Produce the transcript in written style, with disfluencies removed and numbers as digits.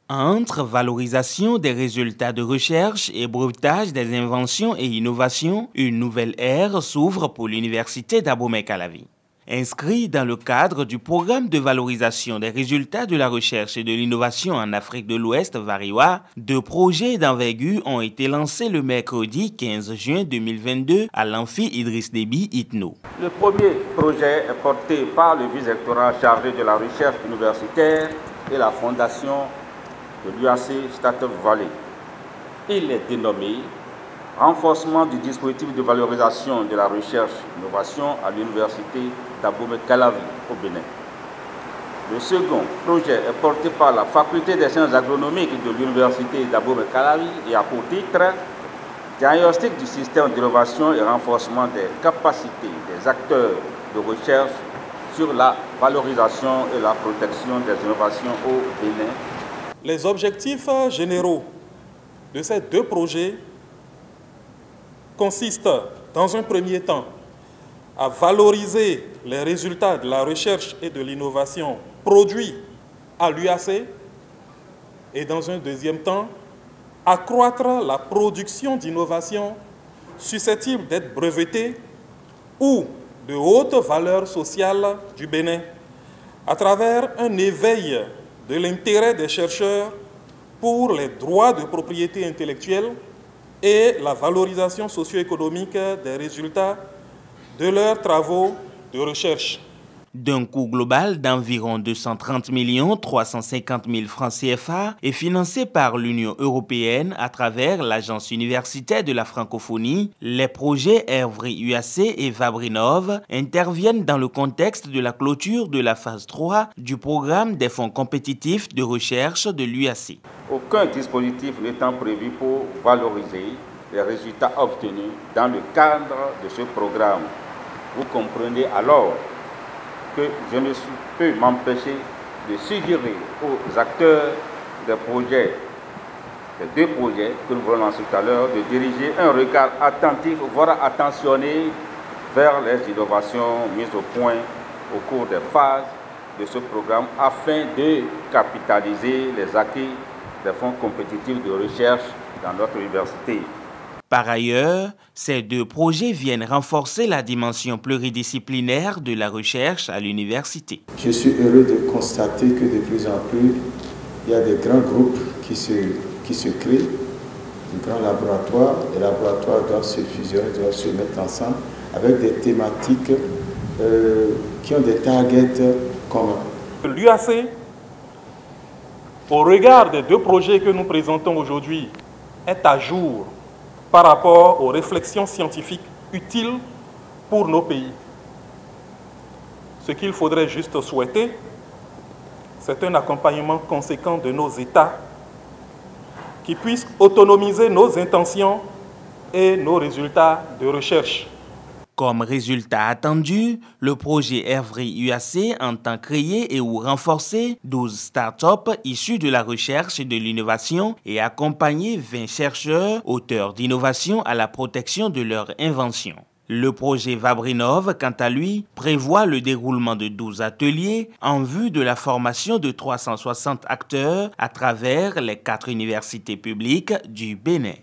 Entre valorisation des résultats de recherche et brevetage des inventions et innovations, une nouvelle ère s'ouvre pour l'Université d'Abomey-Calavi. Inscrit dans le cadre du programme de valorisation des résultats de la recherche et de l'innovation en Afrique de l'Ouest, VARIWA, 2 projets d'envergure ont été lancés le mercredi 15 juin 2022 à l'Amphi Idriss Déby ITNO. Le premier projet est porté par le vice-rectorat chargé de la recherche universitaire et la fondation de l'UAC Startup Valley. Il est dénommé renforcement du dispositif de valorisation de la recherche et innovation à l'université d'Abomey-Calavi au Bénin. Le second projet est porté par la faculté des sciences agronomiques de l'université d'Abomey-Calavi et a pour titre diagnostic du système d'innovation et renforcement des capacités des acteurs de recherche sur la valorisation et la protection des innovations au Bénin. Les objectifs généraux de ces 2 projets consistent, dans un premier temps, à valoriser les résultats de la recherche et de l'innovation produits à l'UAC et, dans un deuxième temps, accroître la production d'innovations susceptibles d'être brevetées ou de haute valeur sociale du Bénin à travers un éveil de l'intérêt des chercheurs pour les droits de propriété intellectuelle et la valorisation socio-économique des résultats de leurs travaux de recherche. D'un coût global d'environ 230 350 000 francs CFA et financé par l'Union européenne à travers l'Agence universitaire de la francophonie, les projets Hervry UAC et Vabrinov interviennent dans le contexte de la clôture de la phase 3 du programme des fonds compétitifs de recherche de l'UAC. Aucun dispositif n'étant prévu pour valoriser les résultats obtenus dans le cadre de ce programme. Vous comprenez alors que je ne peux m'empêcher de suggérer aux acteurs des projets, des 2 projets que nous voulons lancer tout à l'heure, de diriger un regard attentif, voire attentionné vers les innovations mises au point au cours des phases de ce programme afin de capitaliser les acquis des fonds compétitifs de recherche dans notre université. Par ailleurs, ces 2 projets viennent renforcer la dimension pluridisciplinaire de la recherche à l'université. Je suis heureux de constater que de plus en plus, il y a des grands groupes qui se créent, de grands laboratoires. Les laboratoires doivent se fusionner, doivent se mettre ensemble avec des thématiques qui ont des targets communs. L'UAC, au regard des 2 projets que nous présentons aujourd'hui, est à jour par rapport aux réflexions scientifiques utiles pour nos pays. Ce qu'il faudrait juste souhaiter, c'est un accompagnement conséquent de nos États qui puissent autonomiser nos intentions et nos résultats de recherche. Comme résultat attendu, le projet Hervry UAC entend créer et ou renforcer 12 startups issues de la recherche et de l'innovation et accompagner 20 chercheurs, auteurs d'innovation à la protection de leurs inventions. Le projet Vabrinov, quant à lui, prévoit le déroulement de 12 ateliers en vue de la formation de 360 acteurs à travers les 4 universités publiques du Bénin.